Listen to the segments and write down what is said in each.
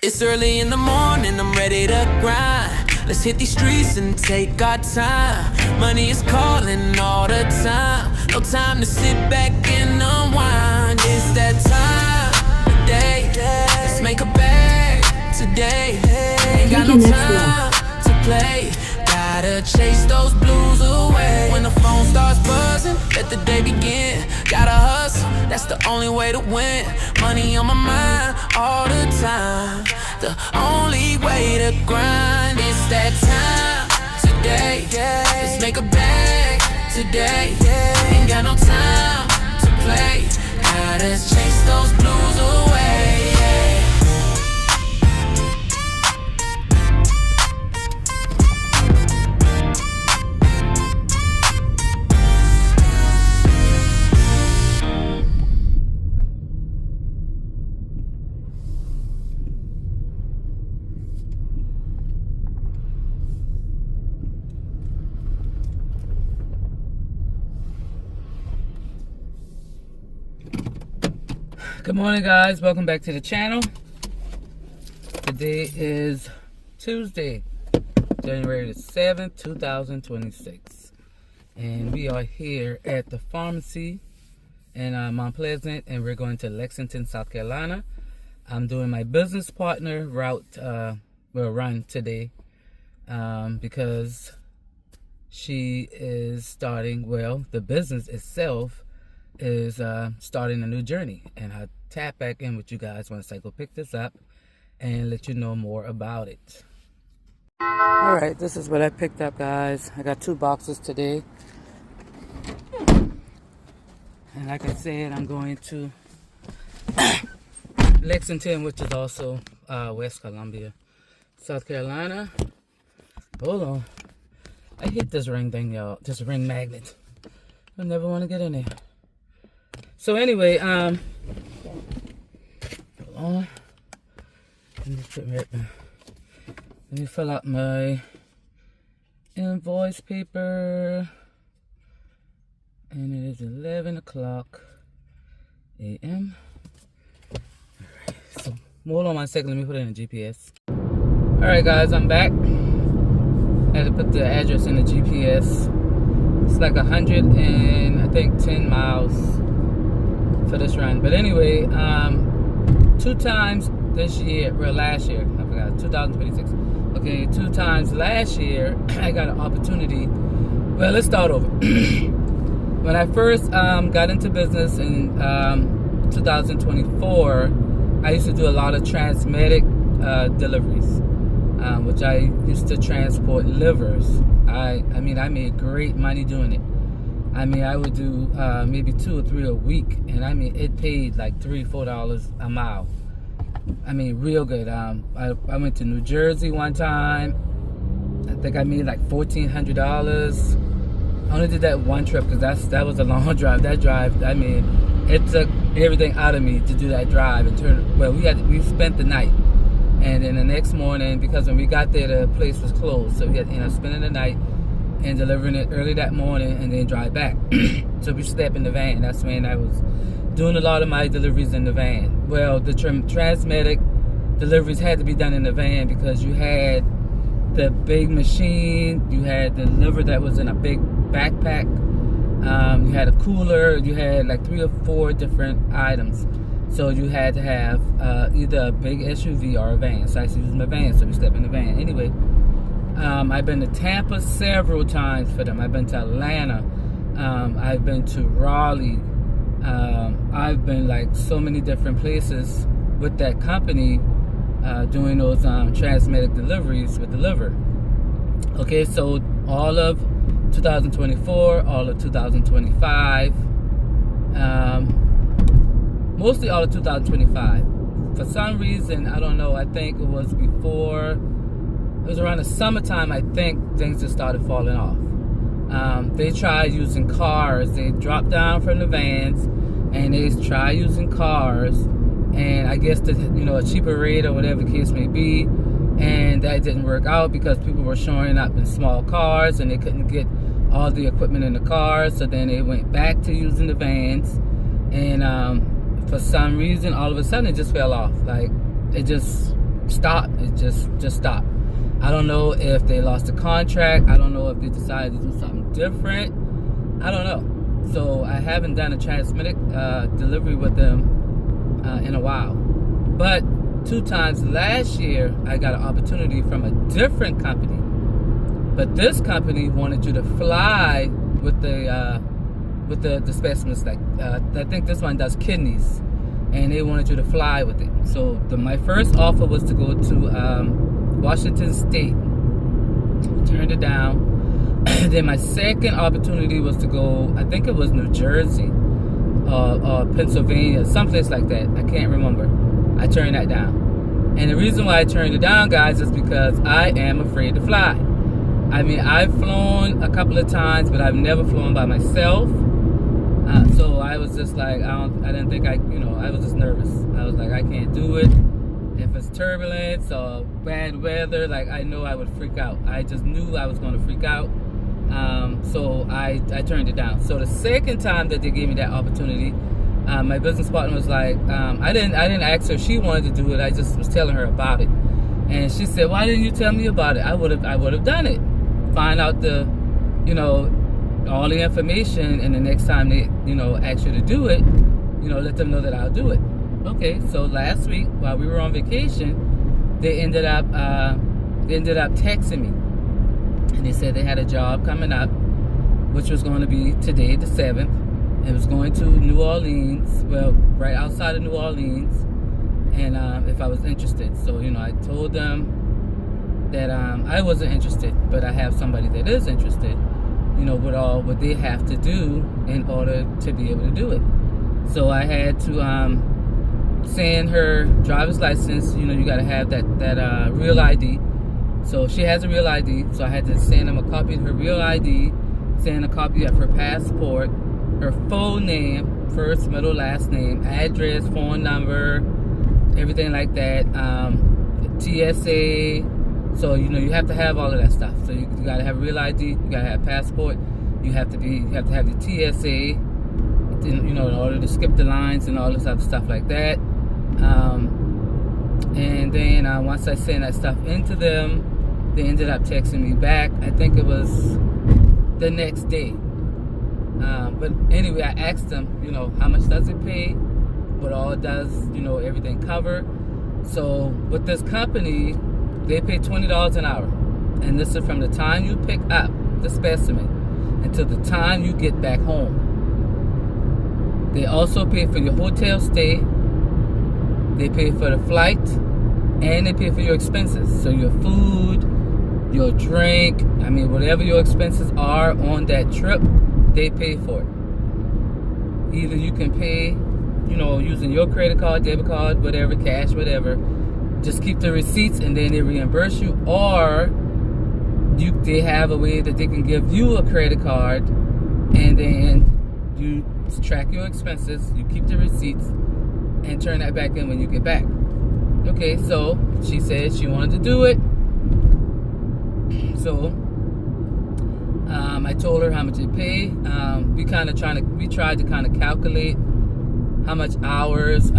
It's early in the morning, I'm ready to grind. Let's hit these streets and take our time. Money is calling all the time. No time to sit back and unwind. It's that time of day. Let's make a bag today. Ain't got no time to play. Gotta chase those blues away. When the phone starts buzzing, let the day begin. Gotta hustle, that's the only way to win. Money on my mind all the time. The only way to grind is that time today. Let's make a bag today. Ain't got no time to play. Gotta chase those blues away. Good morning, guys. Welcome back to the channel. Today is Tuesday, January the 7th, 2026. And we are here at the pharmacy in Mount Pleasant, and we're going to Lexington, South Carolina. I'm doing my business partner route, run today because she is starting, the business itself is starting a new journey, and I'll tap back in with you guys once I go pick this up and let you know more about it. All right, this is what I picked up, guys. I got 2 boxes today, and like I said, I'm going to Lexington, which is also West Columbia, South Carolina. Hold on, I hate this ring thing, y'all. This ring magnet. I never want to get in there. So anyway, hold on. Let me fill out my invoice paper. And it is 11 o'clock a.m. Alright, so hold on one second, let me put it in the GPS. Alright guys, I'm back. I had to put the address in the GPS. It's like 10 miles for this run. But anyway, 2 times this year, last year, I forgot, 2026. Okay, 2 times last year, I got an opportunity. Well, let's start over. When I first got into business in 2024, I used to do a lot of transmedic deliveries, which I used to transport livers. I made great money doing it. I would do maybe 2 or 3 a week, and it paid like $3-4 a mile. Real good. I went to New Jersey one time. I think I made like $1,400. I only did that one trip because that was a long drive. That drive, it took everything out of me to do that drive and we spent the night, and then the next morning, because when we got there the place was closed, so we had to end up spending the night and delivering it early that morning and then drive back. So we slept in the van. That's when I was doing a lot of my deliveries in the van. Well, the transmedic deliveries had to be done in the van because you had the big machine, you had the liver that was in a big backpack, you had a cooler, you had like 3 or 4 different items. So you had to have either a big SUV or a van. So I used to use my van, so we slept in the van. Anyway, I've been to Tampa several times for them. I've been to Atlanta. I've been to Raleigh. I've been like so many different places with that company doing those transmedic deliveries with the liver. Okay, so all of 2024, all of 2025, mostly all of 2025. For some reason, I don't know, I think it was around the summertime, I think things just started falling off. They tried using cars. They dropped down from the vans and they tried using cars, and I guess a cheaper rate or whatever the case may be, and that didn't work out because people were showing up in small cars and they couldn't get all the equipment in the cars. So then they went back to using the vans, and for some reason all of a sudden it just fell off. Like it just stopped. It just stopped. I don't know if they lost the contract. I don't know if they decided to do something different. I don't know. So I haven't done a transmitted delivery with them in a while. But 2 times last year, I got an opportunity from a different company. But this company wanted you to fly with the specimens. Like I think this one does kidneys, and they wanted you to fly with it. So my first offer was to go to Washington State. Turned it down. Then my second opportunity was to go, I think it was New Jersey or Pennsylvania, someplace like that. I can't remember. I turned that down. And the reason why I turned it down, guys, is because I am afraid to fly. I mean, I've flown a couple of times, but I've never flown by myself. So I was just like, I didn't think I was just nervous. I was like, I can't do it. If it's turbulence or bad weather, like, I know I would freak out. I just knew I was going to freak out. So I turned it down. So the second time that they gave me that opportunity, my business partner was like, I didn't ask her if she wanted to do it. I just was telling her about it. And she said, why didn't you tell me about it? I would have done it. Find out all the information, and the next time they, ask you to do it, let them know that I'll do it. Okay, so last week while we were on vacation, they ended up texting me, and they said they had a job coming up, which was going to be today, the 7th. It was going to New Orleans, well, right outside of New Orleans, and if I was interested. So, I told them that I wasn't interested, but I have somebody that is interested, with all what they have to do in order to be able to do it. So I had to send her driver's license. You got to have that real ID. So she has a real ID, so I had to send them a copy of her real ID, send a copy of her passport, her full name, first, middle, last name, address, phone number, everything like that, TSA. So you have to have all of that stuff. So you got to have real ID, you got to have passport, you have to have the TSA, in order to skip the lines and all this other stuff like that. And then once I sent that stuff into them, they ended up texting me back. I think it was the next day. But anyway, I asked them, how much does it pay? What all does, everything cover? So with this company, they pay $20 an hour. And this is from the time you pick up the specimen until the time you get back home. They also pay for your hotel stay. They pay for the flight. And they pay for your expenses. So your food, your drink, whatever your expenses are on that trip, they pay for it. Either you can pay, using your credit card, debit card, whatever, cash, whatever. Just keep the receipts and then they reimburse you. Or they have a way that they can give you a credit card and then you track your expenses, you keep the receipts, and turn that back in when you get back. Okay, so she said she wanted to do it. So I told her how much it paid. We tried to kind of calculate how much hours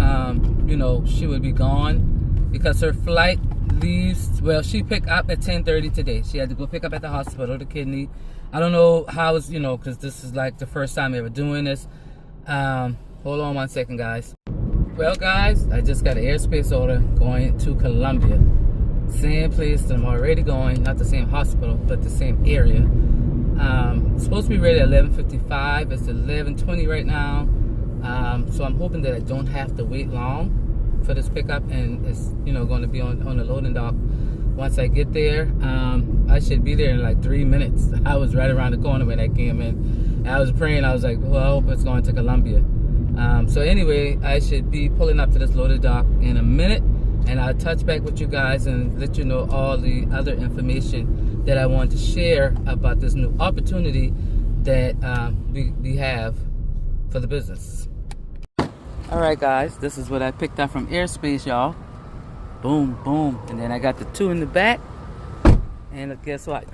she would be gone, because her flight leaves, she picked up at 10:30 today. She had to go pick up at the hospital the kidney. I don't know how it's, because this is like the first time ever doing this. Hold on one second, guys. Well, guys, I just got an airspace order going to Columbia. Same place that I'm already going, not the same hospital, but the same area. It's supposed to be ready at 11:55. It's 11:20 right now. So I'm hoping that I don't have to wait long for this pickup, and it's going to be on the loading dock once I get there. I should be there in like 3 minutes. I was right around the corner when I came in. I was praying. I was like, well, I hope it's going to Columbia. So anyway, I should be pulling up to this loaded dock in a minute, and I'll touch back with you guys and let you know all the other information that I want to share about this new opportunity that we have for the business. All right, guys, this is what I picked up from airspace, y'all. Boom, boom, and then I got the 2 in the back, and guess what?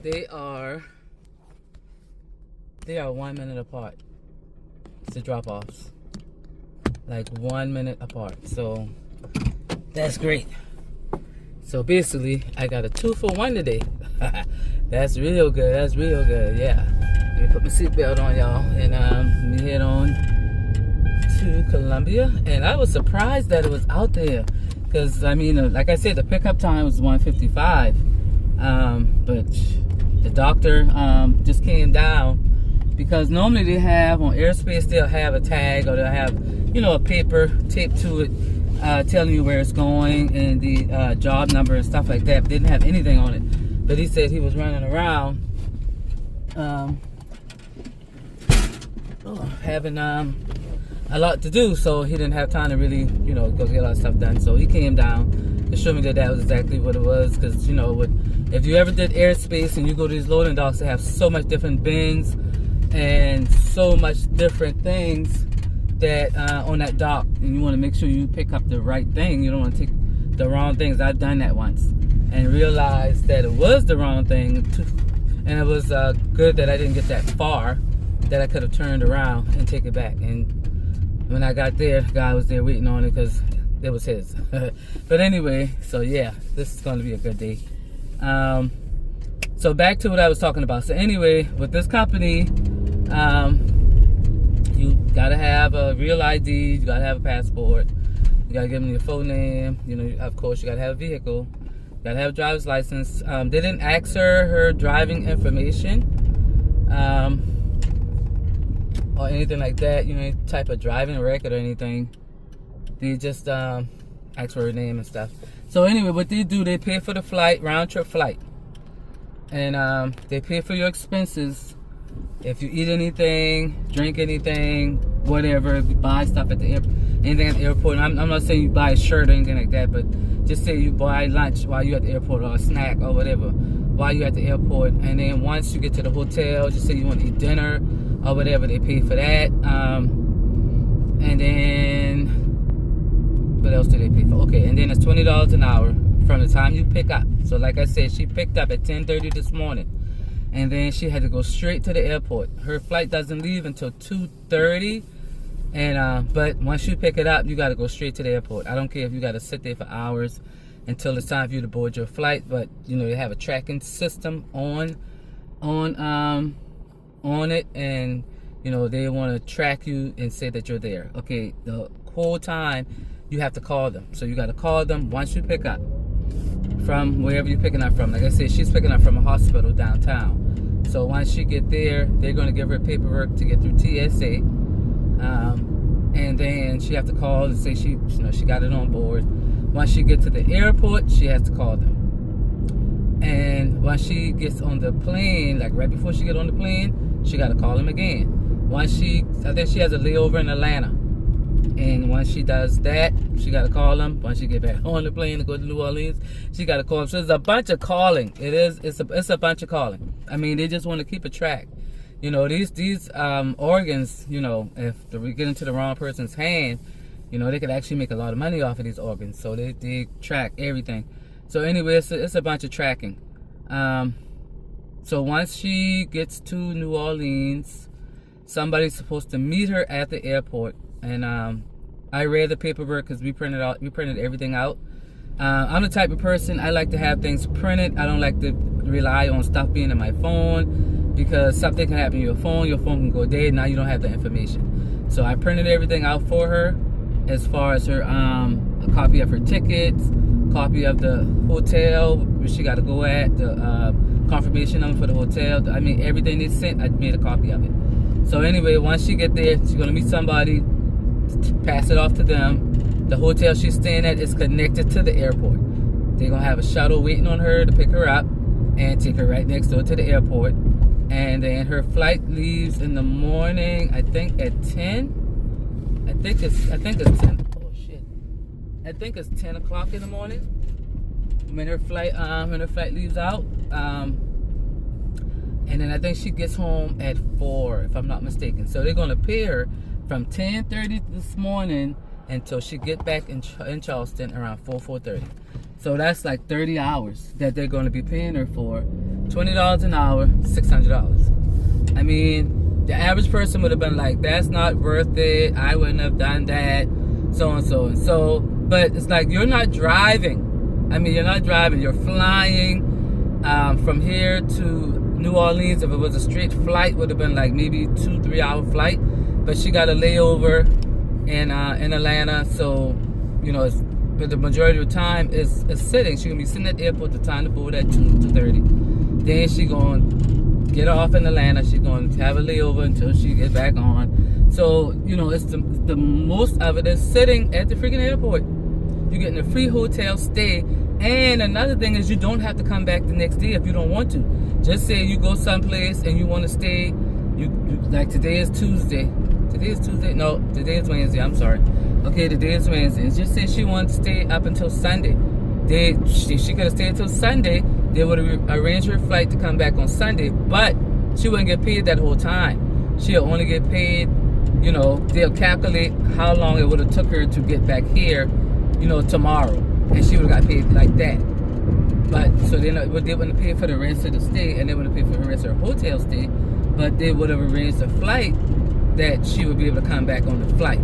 They are 1 minute apart. It's the drop-offs, like 1 minute apart. So that's great. So basically, I got a 2-for-1 today. That's real good. That's real good. Yeah. Let me put my seatbelt on, y'all, and let me head on to Columbia. And I was surprised that it was out there, because I mean, like I said, the pickup time was 1:55. But the doctor just came down, because normally they have on airspace, they'll have a tag, or they'll have, you know, a paper taped to it telling you where it's going and the job number and stuff like that. But didn't have anything on it. But he said he was running around having a lot to do, so he didn't have time to really, you know, go get a lot of stuff done. So he came down to show me that that was exactly what it was, because, you know, if you ever did airspace and you go to these loading docks, they have so much different bins and so much different things that on that dock, and you want to make sure you pick up the right thing. You don't want to take the wrong things. I've done that once and realized that it was the wrong thing, and it was good that I didn't get that far, that I could have turned around and take it back. And when I got there, the guy was there waiting on it because it was his. But anyway, so yeah, this is going to be a good day. So back to what I was talking about. So anyway, with this company, you gotta have a real ID, you gotta have a passport, you gotta give them your full name, you know, of course you gotta have a vehicle, you gotta have a driver's license. They didn't ask her driving information or anything like that, you know, any type of driving record or anything. They just ask for her name and stuff. So anyway, what they do, they pay for the flight, round trip flight, and they pay for your expenses. If you eat anything, drink anything, whatever, if you buy stuff at the airport, anything at the airport. I'm not saying you buy a shirt or anything like that, but just say you buy lunch while you're at the airport, or a snack or whatever while you're at the airport. And then once you get to the hotel, just say you want to eat dinner or whatever, they pay for that. And then what else do they pay for? Okay, and then it's $20 an hour from the time you pick up. So like I said, she picked up at 10:30 this morning. And then she had to go straight to the airport. Her flight doesn't leave until 2:30. And but once you pick it up, you got to go straight to the airport. I don't care if you got to sit there for hours until it's time for you to board your flight. But you know, they have a tracking system on it, and you know, they want to track you and say that you're there. Okay, the whole time you have to call them. So you got to call them once you pick up from wherever you're picking up from. Like I said, she's picking up from a hospital downtown. So once she get there, they're going to give her paperwork to get through TSA, and then she have to call and say she got it on board. Once she get to the airport, she has to call them. And once she gets on the plane, like right before she get on the plane, she got to call them again. I think she has a layover in Atlanta. And once she does that, she got to call them. Once she get back on the plane to go to New Orleans, she got to call them. So it's a bunch of calling. It's a bunch of calling. I mean, they just want to keep a track. You know, these organs, you know, if we get into the wrong person's hand, you know, they could actually make a lot of money off of these organs. So they track everything. So anyway, it's a bunch of tracking. So once she gets to New Orleans, somebody's supposed to meet her at the airport. And I read the paperwork because we printed everything out. I'm the type of person, I like to have things printed. I don't like to rely on stuff being in my phone, because something can happen to your phone can go dead, now you don't have the information. So I printed everything out for her, as far as her a copy of her tickets, copy of the hotel where she got to go at, the confirmation number for the hotel. I mean, everything they sent, I made a copy of it. So anyway, once she get there, she's going to meet somebody, pass it off to them. The hotel she's staying at is connected to the airport. They're going to have a shuttle waiting on her to pick her up and take her right next door to the airport. And then her flight leaves in the morning, I think at 10. I think it's 10. Oh shit. I think it's 10 o'clock in the morning when her flight leaves out. And then I think she gets home at 4, if I'm not mistaken. So they're going to pay her from 10:30 this morning until she get back in Charleston around 4:30. So that's like 30 hours that they're going to be paying her for. $20 an hour, $600. I mean, the average person would have been like, that's not worth it. I wouldn't have done that. So and so. And so But it's like you're not driving. I mean, you're not driving. You're flying from here to New Orleans. If it was a straight flight, would have been like maybe 2-3 hour flight. But she got a layover in Atlanta, so but the majority of the time is sitting. She's gonna be sitting at the airport. The time to board at 2:30. Then she gonna get off in Atlanta. She's gonna have a layover until she gets back on. So it's the most of it is sitting at the freaking airport. You're getting a free hotel stay, and another thing is you don't have to come back the next day if you don't want to. Just say you go someplace and you want to stay. You like today is Tuesday. Today is Tuesday. No, today is Wednesday. I'm sorry. Okay, today is Wednesday. Just say she wanted to stay up until Sunday. She could have stayed until Sunday. They would have arranged her flight to come back on Sunday, but she wouldn't get paid that whole time. She'll only get paid, they'll calculate how long it would have took her to get back here, tomorrow. And she would have got paid like that. But, so they wouldn't pay for the rest of the stay, and they wouldn't pay for the rest of her hotel stay, but they would have arranged a flight that she would be able to come back on the flight.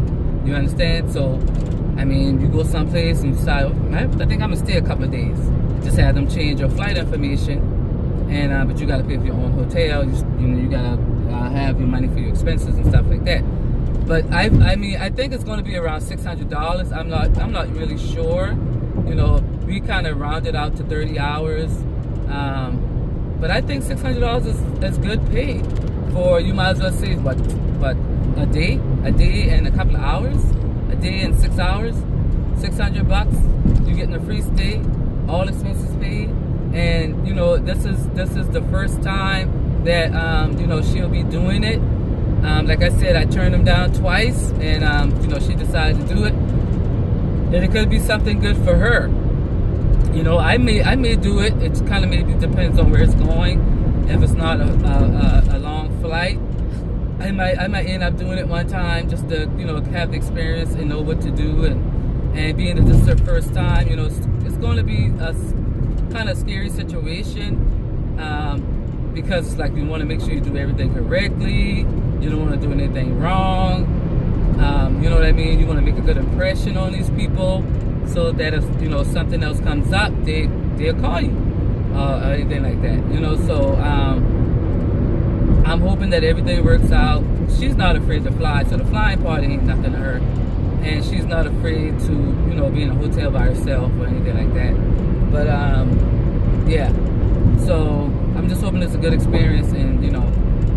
You understand? So, I mean, you go someplace and you decide, I think I'm going to stay a couple of days. Just have them change your flight information, and but you got to pay for your own hotel. You got to have your money for your expenses and stuff like that. But I think it's going to be around $600. I'm not really sure. We kind of rounded out to 30 hours. But I think $600 is good pay for, you might as well say, what, a day and a couple of hours, a day and 6 hours, $600. You're getting a free stay, all expenses paid, and this is the first time that she'll be doing it. Like I said, I turned them down twice, and she decided to do it. And it could be something good for her. I may do it. It kind of maybe depends on where it's going. If it's not a long flight, I might end up doing it one time just to have the experience and know what to do, and being that this is her first time, it's going to be a kind of scary situation, because it's like you want to make sure you do everything correctly. You don't want to do anything wrong. You know what I mean? You want to make a good impression on these people, so that if something else comes up, they'll call you or anything like that. So I'm hoping that everything works out. She's not afraid to fly, so the flying part ain't nothing to her, and she's not afraid to be in a hotel by herself or anything like that. But yeah. So I'm just hoping it's a good experience, and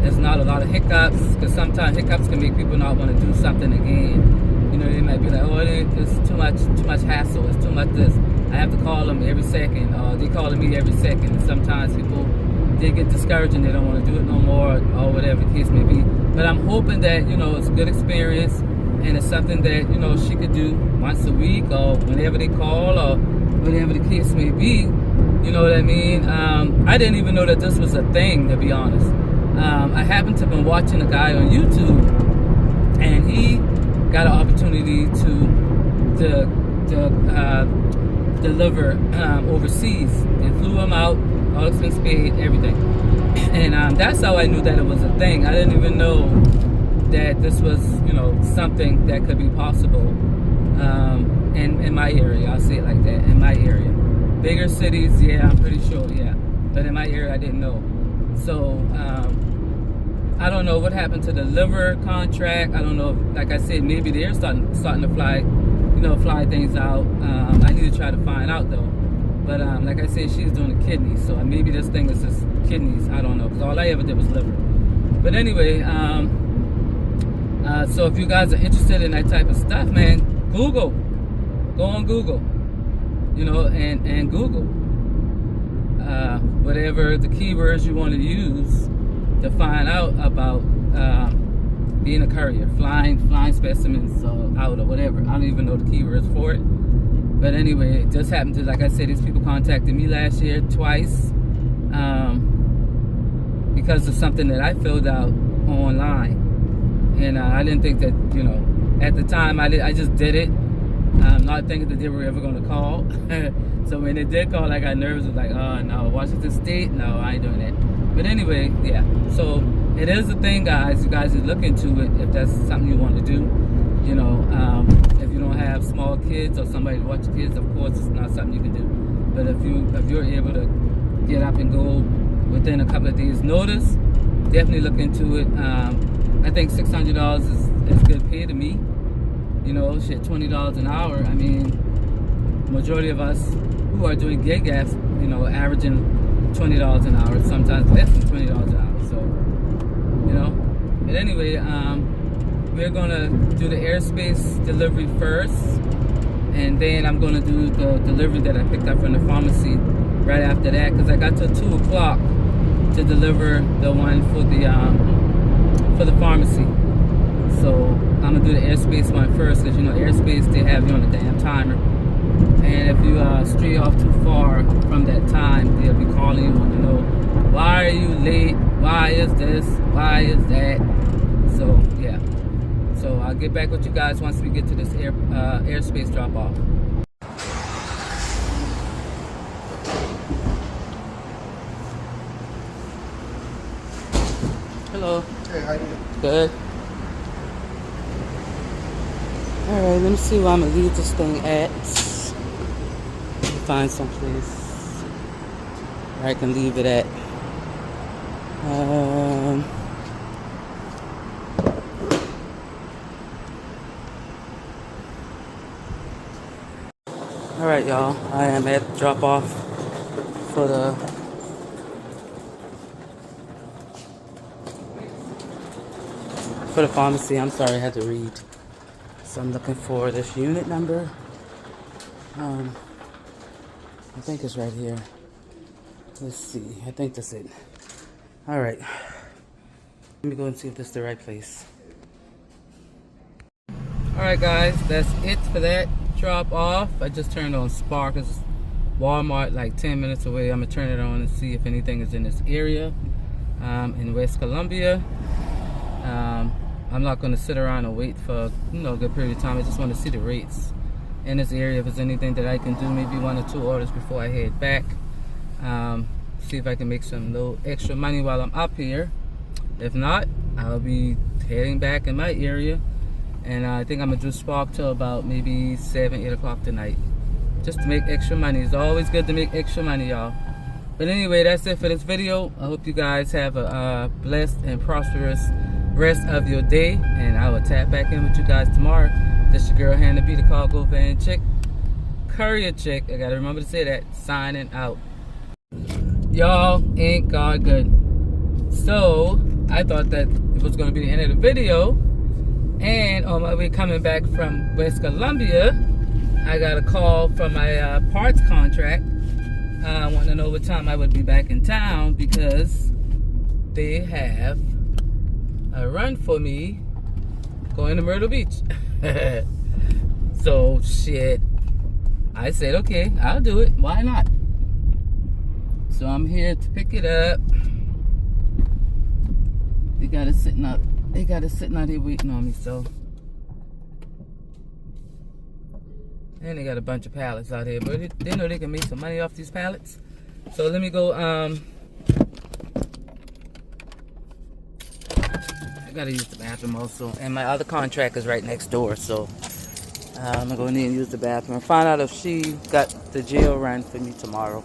there's not a lot of hiccups, because sometimes hiccups can make people not want to do something again. They might be like, oh, it's too much hassle, it's too much this. I have to call them every second, or they calling me every second. And sometimes people, they get discouraged and they don't want to do it no more, or whatever the case may be. But I'm hoping that it's a good experience, and it's something that she could do once a week, or whenever they call, or whatever the case may be. You know what I mean? I didn't even know that this was a thing, to be honest. I happened to have been watching a guy on YouTube, and he got an opportunity to deliver overseas. They flew him out, all expense paid, everything. And that's how I knew that it was a thing. I didn't even know that this was, something that could be possible in my area. I'll say it like that, in my area. Bigger cities, yeah, I'm pretty sure, yeah. But in my area, I didn't know. So, I don't know what happened to the liver contract. I don't know if, like I said, maybe they're starting to fly, fly things out. I need to try to find out though. But like I said, she's doing the kidneys, so maybe this thing is just kidneys. I don't know, because all I ever did was liver. But anyway, so if you guys are interested in that type of stuff, man, Google. Go on Google, and Google whatever the keywords you want to use to find out about being a courier, flying specimens out or whatever. I don't even know the keywords for it. But anyway, it just happened to, like I said, these people contacted me last year twice because of something that I filled out online. And I didn't think that, at the time, I just did it. Not thinking that they were ever going to call. So when they did call, I got nervous. I was like, oh, no, Washington State? No, I ain't doing that. But anyway, yeah. So it is a thing, guys. You guys should look into it if that's something you want to do. You know, if you don't have small kids or somebody to watch your kids, of course it's not something you can do. But if you're able to get up and go within a couple of days notice, definitely look into it. I think $600 is good pay to me. You know, shit, $20 an hour. I mean, majority of us who are doing gig apps, you know, averaging $20 an hour, sometimes less than $20 an hour. So, you know. But anyway, we're gonna do the airspace delivery first, and then I'm gonna do the delivery that I picked up from the pharmacy right after that, because I got till 2 o'clock to deliver the one for the pharmacy. So I'm gonna do the airspace one first, because you know airspace, they have you on a damn timer, and if you stray off too far from that time, they'll be calling you to know why are you late, why is this, why is that. So yeah, so I'll get back with you guys once we get to this airspace drop off. Hello. Hey, how you doing? Good. Alright, let me see where I'm gonna leave this thing at. Let me find some place where I can leave it at. Alright, y'all. I am at drop off for the pharmacy. I'm sorry, I had to read. So I'm looking for this unit number. I think it's right here. Let's see. I think that's it. Alright. Let me go and see if this is the right place. Alright guys, that's it for that drop off. I just turned on Spark. It's Walmart like 10 minutes away. I'm gonna turn it on and see if anything is in this area in West Columbia. I'm not going to sit around and wait for a good period of time. I just want to see the rates in this area. If there's anything that I can do, maybe 1 or 2 orders before I head back. See if I can make some little extra money while I'm up here. If not, I'll be heading back in my area, and I think I'm gonna do Spark till about maybe 7, 8 o'clock tonight, just to make extra money. It's always good to make extra money, y'all. But anyway, that's it for this video. I hope you guys have a blessed and prosperous rest of your day, and I will tap back in with you guys tomorrow. This your girl Hannah B, the cargo van chick, courier chick. I gotta remember to say that. Signing out. Y'all, ain't God good. So I thought that it was gonna be the end of the video, and on my way coming back from West Columbia, I got a call from my parts contract. I want to know what time I would be back in town, because they have a run for me going to Myrtle Beach. So shit, I said okay, I'll do it, why not? So I'm here to pick it up. They got it sitting out here waiting on me. So, and they got a bunch of pallets out here, but they know they can make some money off these pallets. So let me go I gotta use the bathroom also, and my other contract is right next door, so I'm gonna go in there and use the bathroom and find out if she got the jail run for me tomorrow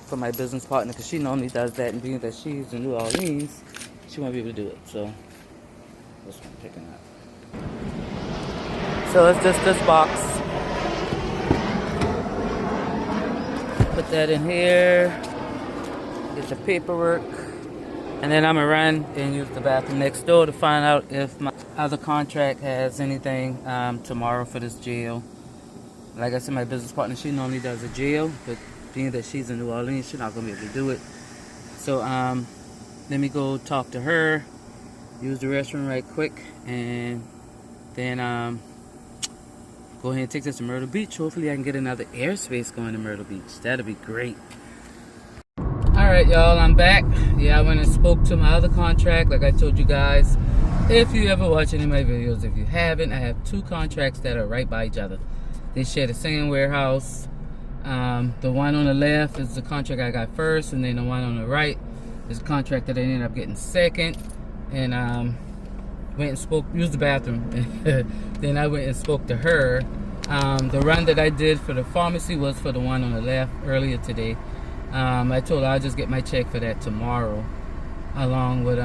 for my business partner, because she normally does that, and being that she's in New Orleans, she won't be able to do it. So this one picking up. So it's just this box. Put that in here. Get the paperwork. And then I'm going to run and use the bathroom next door to find out if my other contract has anything tomorrow for this jail. Like I said, my business partner, she normally does a jail, but being that she's in New Orleans, she's not going to be able to do it. So let me go talk to her, use the restroom right quick, and then go ahead and take this to Myrtle Beach. Hopefully I can get another airspace going to Myrtle Beach. That'll be great. Alright y'all, I'm back. Yeah, I went and spoke to my other contract, like I told you guys. If you ever watch any of my videos, if you haven't, I have 2 contracts that are right by each other. They share the same warehouse. The one on the left is the contract I got first, and then the one on the right is the contract that I ended up getting second. And went and spoke, used the bathroom. Then I went and spoke to her. The run that I did for the pharmacy was for the one on the left earlier today. I told her I'll just get my check for that tomorrow, along with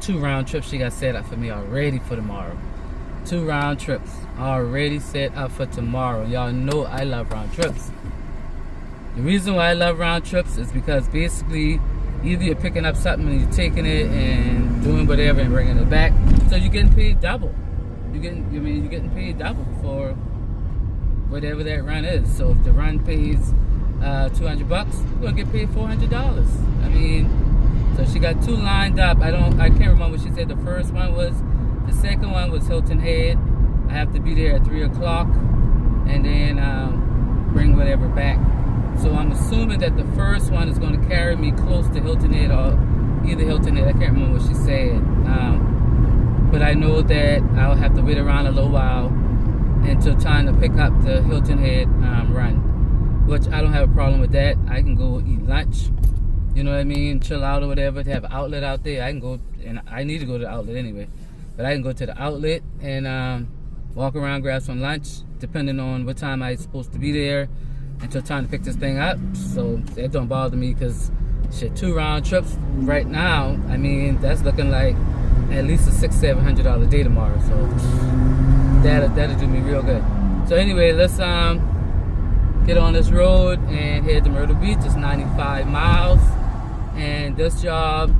2 round trips she got set up for me already for tomorrow. 2 round trips already set up for tomorrow. Y'all know I love round trips. The reason why I love round trips is because basically either you're picking up something and you're taking it and doing whatever and bringing it back, so you're getting paid double. You're getting paid double for whatever that run is. So if the run pays $200, you're gonna get paid $400. I mean, so she got 2 lined up. I can't remember what she said the first one was. The second one was Hilton Head. I have to be there at 3 o'clock and then bring whatever back. So I'm assuming that the first one is going to carry me close to Hilton Head or either Hilton Head. I can't remember what she said. But I know that I'll have to wait around a little while until time to pick up the Hilton Head run, which I don't have a problem with that. I can go eat lunch, you know what I mean, chill out or whatever. To have an outlet out there, I can go, and I need to go to the outlet anyway, but I can go to the outlet and walk around, grab some lunch, depending on what time I'm supposed to be there until time to pick this thing up. So that don't bother me, because shit, 2 round trips right now, I mean, that's looking like at least a $600-700 day tomorrow. So that'll do me real good. So anyway, let's get on this road and head to Myrtle Beach. It's 95 miles, and this job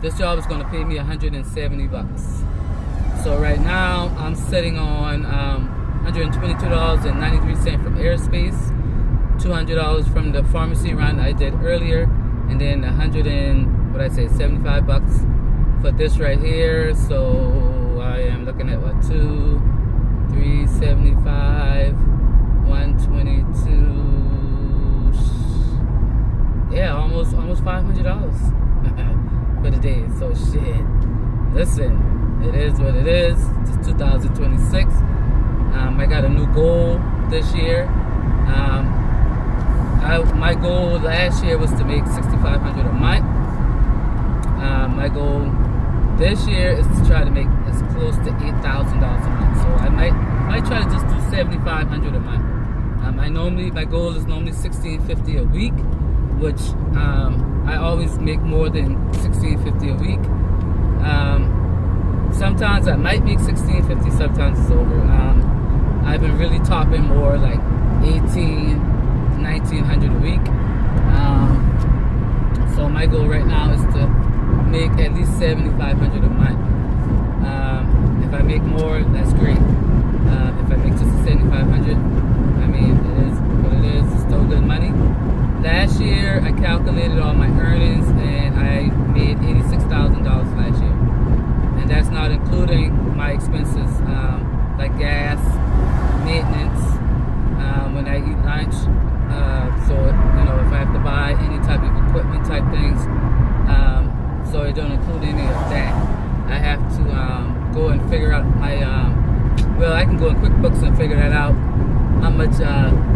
is going to pay me $170. So right now I'm sitting on $122.93 from airspace, $200 from the pharmacy run I did earlier, and then $75 for this right here. So I am looking at what, 2, 3, 75, 122. Yeah, almost $500 for the day. So shit. Listen, it is what it is. It's 2026. I got a new goal this year. My goal last year was to make $6,500 a month. My goal this year is to try to make as close to $8,000 a month. So I might try to just do $7,500 a month. My goal is normally $1,650 a week, which I always make more than $1,650 a week. Sometimes I might make $1,650, sometimes it's over. I've been really topping more like $1,800, $1,900 a week. So my goal right now is to make at least $7,500 a month. If I make more, that's great. If I make just $7,500, I mean, it is what it is. It's still good money. Last year, I calculated all my earnings, and I made $86,000 last year. And that's not including my expenses, like gas, maintenance, when I eat lunch. So, if I have to buy any type of equipment type things, so it don't include any of that. I have to go and figure out my, I can go in QuickBooks and figure that out. How much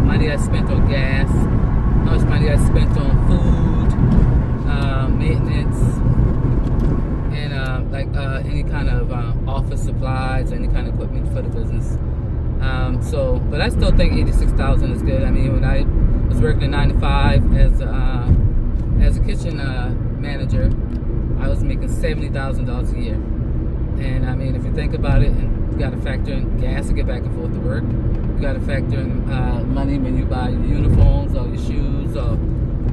money I spent on gas, how much money I spent on food, maintenance, and any kind of office supplies, any kind of equipment for the business. But I still think $86,000 is good. I mean, when I was working at 9 to 5 as a kitchen manager, I was making $70,000 a year. And I mean, if you think about it, and you got to factor in gas to get back and forth to work. You got to factor in money when you buy your uniforms or your shoes or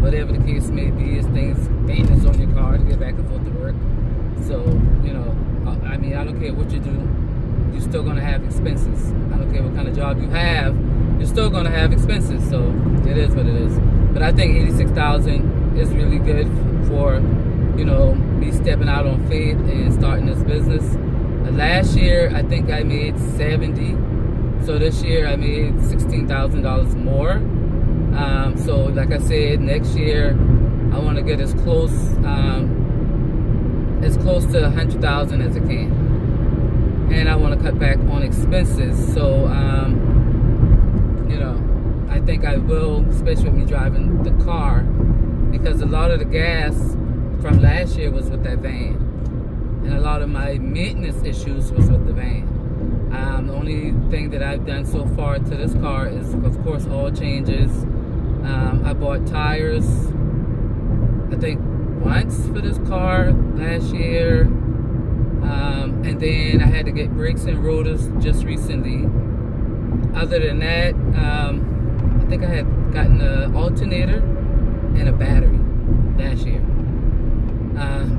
whatever the case may be. It's things, maintenance on your car to get back and forth to work. So, I mean, I don't care what you do, you're still going to have expenses. I don't care what kind of job you have, you're still going to have expenses. So it is what it is. But I think $86,000 is really good for, me stepping out on faith and starting this business. Last year, I think I made $70,000. So this year, I made $16,000 more. So like I said, next year, I want to get as close to $100,000 as I can. And I want to cut back on expenses. So, I think I will, especially with me driving the car, because a lot of the gas from last year was with that van. and a lot of my maintenance issues was with the van. The only thing that I've done so far to this car is, of course, oil changes. I bought tires, I think, once for this car last year. And then I had to get brakes and rotors just recently. Other than that, I think I had gotten an alternator and a battery last year.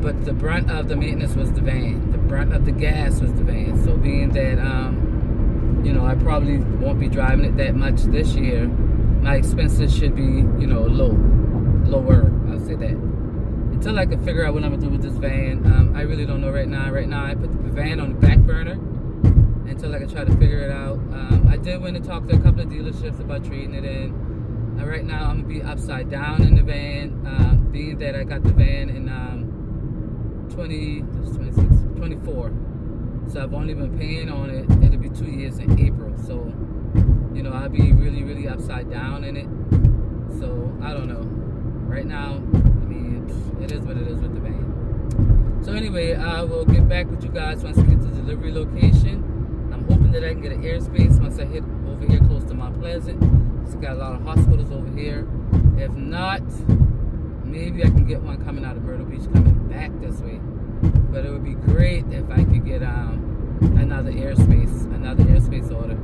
But the brunt of the maintenance was the van. The brunt of the gas was the van. So being that, you know, I probably won't be driving it that much this year, my expenses should be, you know, lower, I'll say that. Until I can figure out what I'm gonna do with this van, I really don't know right now. Right now, I put the van on the back burner until I can try to figure it out. I did went and talk to a couple of dealerships about trading it in. Right now, I'm gonna be upside down in the van, being that I got the van in 24. So I've only been paying on it. It'll be 2 years in April. So, you know, I'll be really, really upside down in it. So I don't know. Right now, I mean, it is what it is with the van. So anyway, I will get back with you guys once we get to the delivery location. I'm hoping that I can get an airspace once I hit over here close to Mount Pleasant. It's got a lot of hospitals over here. If not, maybe I can get one coming out of Myrtle Beach coming back this way. But it would be great if I could get another airspace order.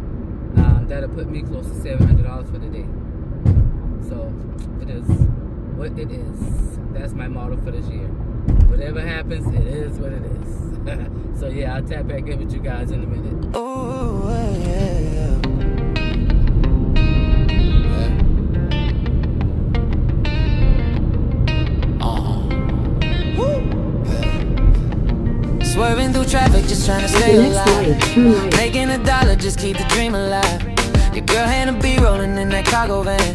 That'll put me close to $700 for the day. So it is what it is. That's my motto for this year. Whatever happens, it is what it is. So yeah, I'll tap back in with you guys in a minute. Oh, yeah. Swerving through traffic, just trying to stay alive. Making a dollar, just keep the dream alive. Your girl had a B rolling in that cargo van.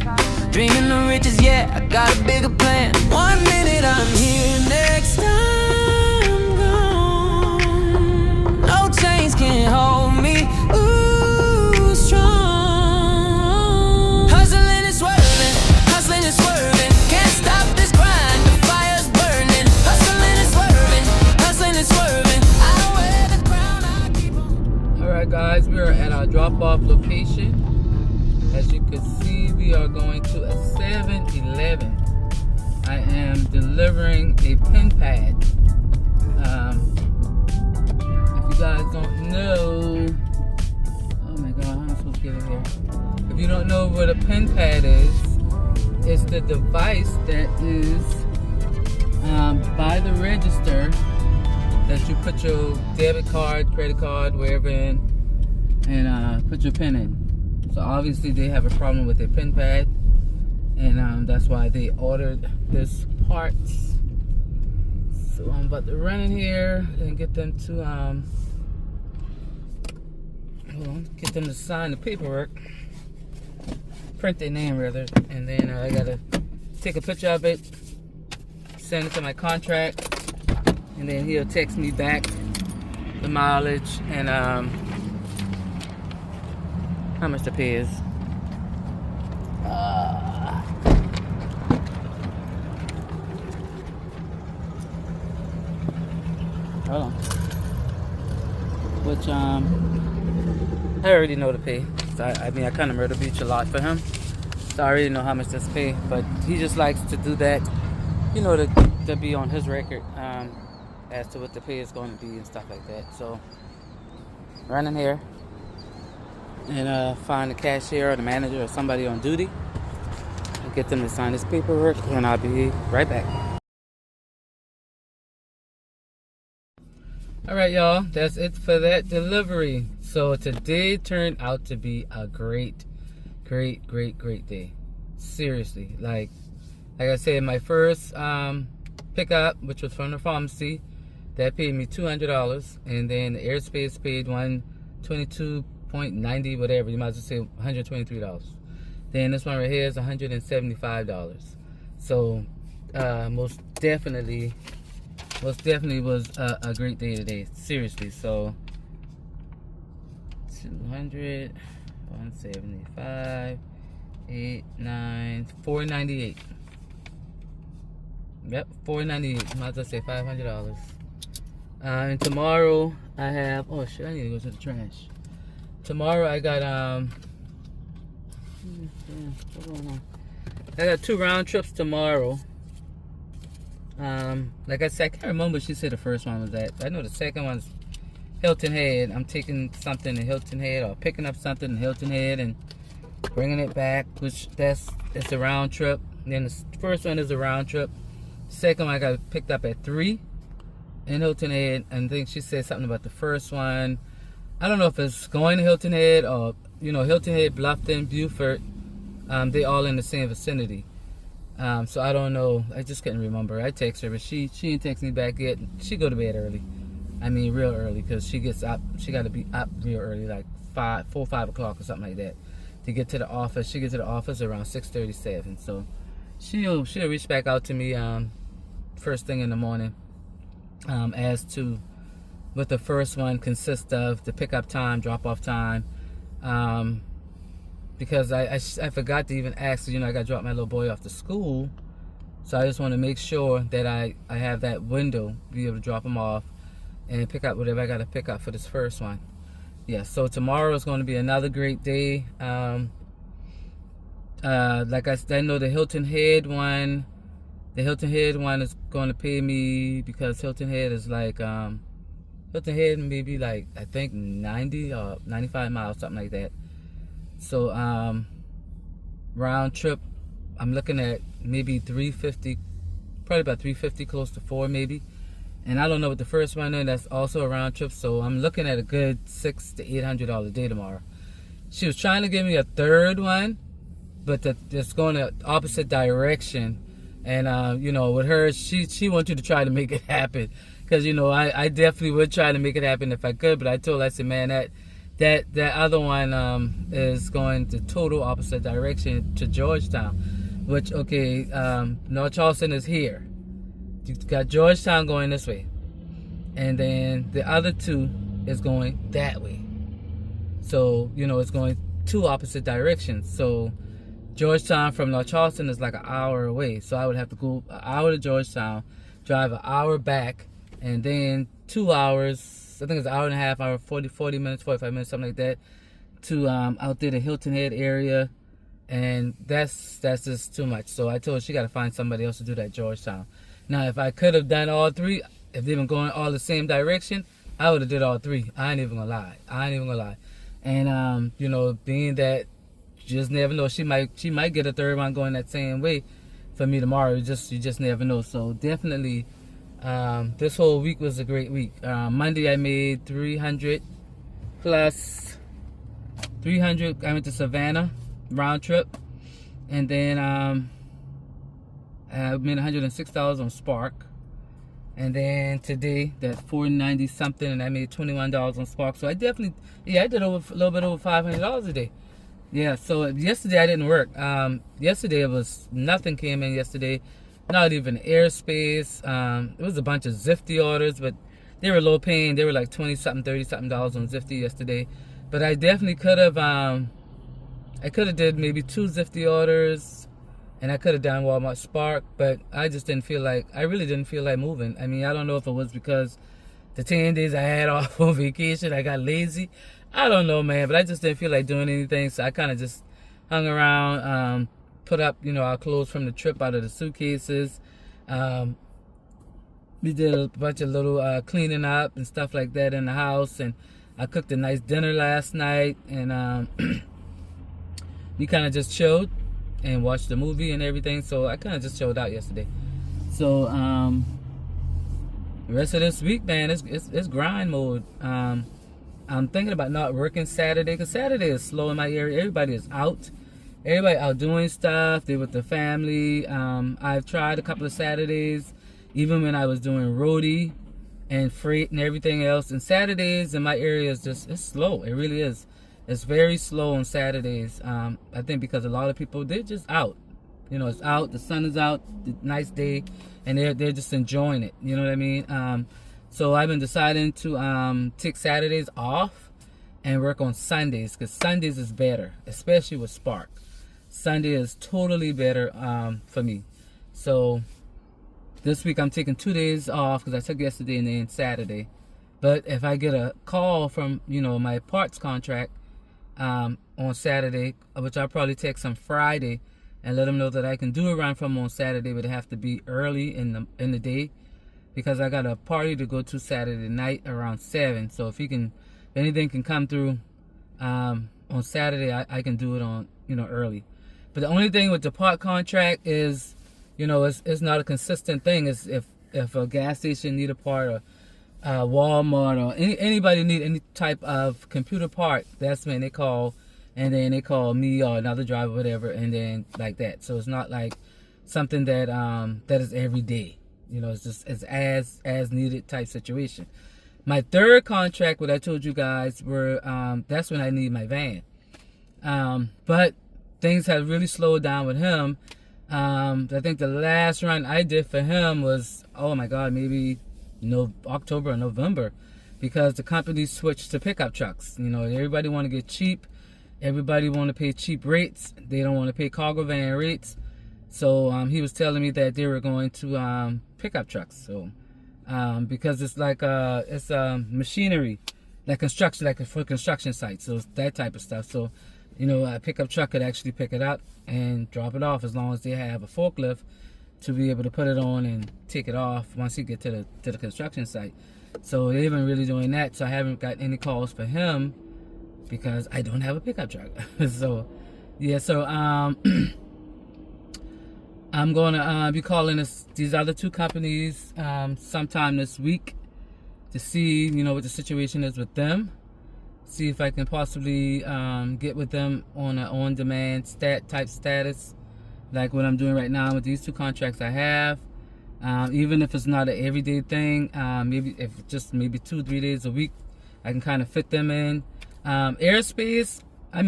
Dreaming of riches, yeah, I got a bigger plan. 1 minute I'm here, next time gone. No chains can hold me, ooh, strong. Hustling and swerving, can't stop this grind, the fire's burning. Hustling and swerving. Alright guys, we are at our drop-off location. As you can see, we are going to a 7-Eleven. I am delivering a pen pad. If you guys don't know, oh my god, how am I supposed to get in here? If you don't know what a pen pad is, it's the device that is by the register that you put your debit card, credit card, wherever in, and put your pen in. So obviously they have a problem with their pen pad, and that's why they ordered this part. So I'm about to run in here and get them to get them to sign the paperwork, print their name rather, and then I gotta take a picture of it, send it to my contract, and then he'll text me back the mileage and how much the pay is. Hold on. Which I already know the pay. So I mean, I kind of Myrtle Beach a lot for him, so I already know how much this pay. But he just likes to do that, you know, to be on his record as to what the pay is going to be and stuff like that. So run in here and find the cashier or the manager or somebody on duty and get them to sign this paperwork, and I'll be right back. Alright y'all, that's it for that delivery. So today turned out to be a great day. Seriously, like I said, my first pickup, which was from the pharmacy, that paid me $200, and then the airspace paid $122.90, whatever, you might as well say $123. Then this one right here is $175. So most definitely was a great day today, seriously. So 200, 175, 8, 9, 498. Yep, $498. Might as well say $500. And tomorrow I have, oh shit, I need to go to the trash. Tomorrow I got what's going on? I got 2 round trips tomorrow. Like I said, I can't remember what she said the first one was at. I know the second one's Hilton Head. I'm taking something to Hilton Head, or picking up something in Hilton Head and bringing it back, which it's a round trip. And then the first one is a round trip. Second one I got picked up at 3 in Hilton Head, and I think she said something about the first one. I don't know if it's going to Hilton Head or, Hilton Head, Bluffton, Beaufort. They all in the same vicinity. So I don't know. I just couldn't remember. I text her, but she didn't text me back yet. She go to bed early. I mean, real early, because she gets up. She got to be up real early, like 5 o'clock or something like that, to get to the office. She gets to the office around 6:37. So she'll reach back out to me first thing in the morning as to what the first one consists of, the pickup time, drop off time. Because I forgot to even ask, I got to drop my little boy off to school. So I just want to make sure that I have that window, be able to drop him off and pick up whatever I got to pick up for this first one. Yeah, so tomorrow is going to be another great day. Like I said, I know the Hilton Head one is going to pay me, because Hilton Head is like, Hilton Head maybe like, I think 90 or 95 miles, something like that. So round trip, I'm looking at maybe 350, probably about 350, close to 4 maybe. And I don't know what the first one is. That's also a round trip, so I'm looking at a good $600 to $800 a day tomorrow. She was trying to give me a third one, but it's going the opposite direction. And with her, she wants you to try to make it happen, because I definitely would try to make it happen if I could. But I told her, I said, man, that other one is going the total opposite direction to Georgetown, which, okay, North Charleston is here. You've got Georgetown going this way, and then the other 2 is going that way. So it's going 2 opposite directions. So Georgetown from North Charleston is like an hour away, so I would have to go an hour to Georgetown, drive an hour back, and then 2 hours, I think it's an hour and a half, 40 minutes, 45 minutes, something like that, to out there the Hilton Head area. And that's just too much. So I told her she got to find somebody else to do that Georgetown. Now, if I could have done all 3, if they've been going all the same direction, I would have did all 3. I ain't even gonna lie. And being that you just never know, she might get a third one going that same way for me tomorrow. You just never know. So definitely, this whole week was a great week. Monday I made 300 plus 300. I went to Savannah round trip, and then I made $106 on Spark. And then today, that's $490 something, and I made $21 on Spark. So I definitely, I did a little bit over $500 a day. Yeah, so yesterday I didn't work. Yesterday it was, nothing came in yesterday. Not even airspace. It was a bunch of Zifty orders, but they were low paying. They were like 20 something, 30 something dollars on Zifty yesterday. But I definitely could have, did maybe 2 Zifty orders, and I could have done Walmart Spark, but I just didn't feel like, I really didn't feel like moving. I mean, I don't know if it was because the 10 days I had off on vacation, I got lazy. I don't know, man, but I just didn't feel like doing anything, so I kind of just hung around, put up, our clothes from the trip out of the suitcases. We did a bunch of little cleaning up and stuff like that in the house, and I cooked a nice dinner last night, and we kind of just chilled and watched the movie and everything. So I kind of just chilled out yesterday. So the rest of this week, man, it's grind mode. I'm thinking about not working Saturday, because Saturday is slow in my area. Everybody is out. Everybody out doing stuff. They're with the family. I've tried a couple of Saturdays, even when I was doing roadie and freight and everything else. And Saturdays in my area is it's slow. It really is. It's very slow on Saturdays. I think because a lot of people, they're just out. It's out. The sun is out. Nice day, and they're just enjoying it. You know what I mean? So I've been deciding to take Saturdays off and work on Sundays, because Sundays is better, especially with Spark. Sunday is totally better for me. So this week I'm taking 2 days off because I took yesterday and then Saturday. But if I get a call from, you know, my parts contract on Saturday, which I'll probably text on Friday and let them know that I can do a run from on Saturday, but it have to be early in the day because I got a party to go to Saturday night around 7. So if anything can come through on Saturday, I can do it on, you know, early. But the only thing with the part contract is, you know, it's not a consistent thing. It's if a gas station need a part, or Walmart, or anybody need any type of computer part, that's when they call, and then they call me or another driver, whatever, and then like that. So it's not like something that that is every day. You know, it's as needed type situation. My third contract, what I told you guys, were that's when I need my van. But things have really slowed down with him. I think the last run I did for him was, oh my God, maybe October or November, because the company switched to pickup trucks. You know, everybody want to get cheap. Everybody want to pay cheap rates. They don't want to pay cargo van rates. So he was telling me that they were going to pickup trucks. So because it's like it's machinery, like construction, like for construction sites. So it's that type of stuff. So, you know, a pickup truck could actually pick it up and drop it off as long as they have a forklift to be able to put it on and take it off once you get to the construction site. So they've been really doing that. So I haven't got any calls for him because I don't have a pickup truck. So yeah, so I'm gonna be calling these other two companies sometime this week to see, you know, what the situation is with them. See if I can possibly get with them on an on-demand type status, like what I'm doing right now with these two contracts I have. Even if it's not an everyday thing, maybe 2-3 days a week, I can kind of fit them in. Airspace, I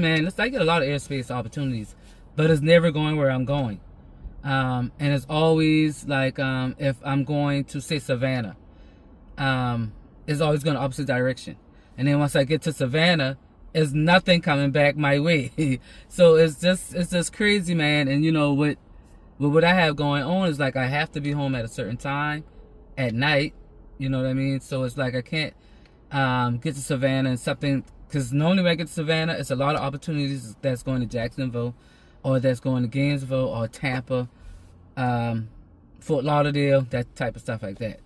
get a lot of airspace opportunities, but it's never going where I'm going. And it's always like if I'm going to, say, Savannah, it's always going the opposite direction. And then once I get to Savannah, there's nothing coming back my way. So it's just crazy, man. And you know what I have going on is like I have to be home at a certain time at night. You know what I mean? So it's like I can't get to Savannah and something, because normally when I get to Savannah, it's a lot of opportunities that's going to Jacksonville, or that's going to Gainesville or Tampa, Fort Lauderdale, that type of stuff like that.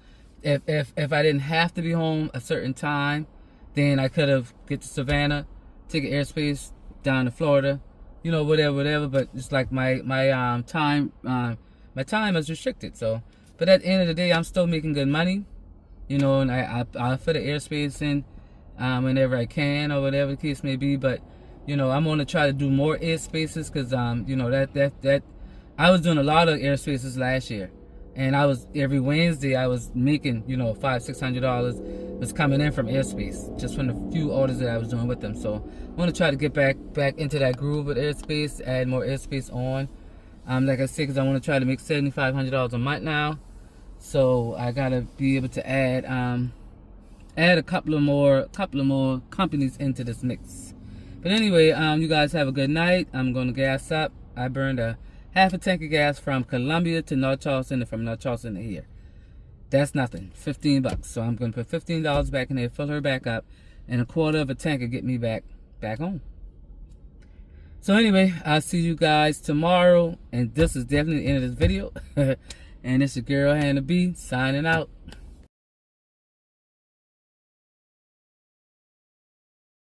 If I didn't have to be home a certain time, then I could have get to Savannah, take an airspace down to Florida, you know, whatever. But it's like my time is restricted. So, but at the end of the day, I'm still making good money, you know, and I fit the airspace in whenever I can, or whatever the case may be. But you know, I'm gonna try to do more airspaces because you know, that I was doing a lot of airspaces last year. And every Wednesday I was making, you know, $500-600 was coming in from airspace, just from the few orders that I was doing with them. So I'm gonna try to get back into that groove with airspace, add more airspace on. Like I said, because I want to try to make $7,500 a month now. So I gotta be able to add a couple of more companies into this mix. But anyway, you guys have a good night. I'm gonna gas up. I burned a half a tank of gas from Columbia to North Charleston, and from North Charleston to here. That's nothing. $15. So I'm going to put $15 back in there, fill her back up, and a quarter of a tank will get me back home. So anyway, I'll see you guys tomorrow, and this is definitely the end of this video. And it's your girl Hannah B signing out.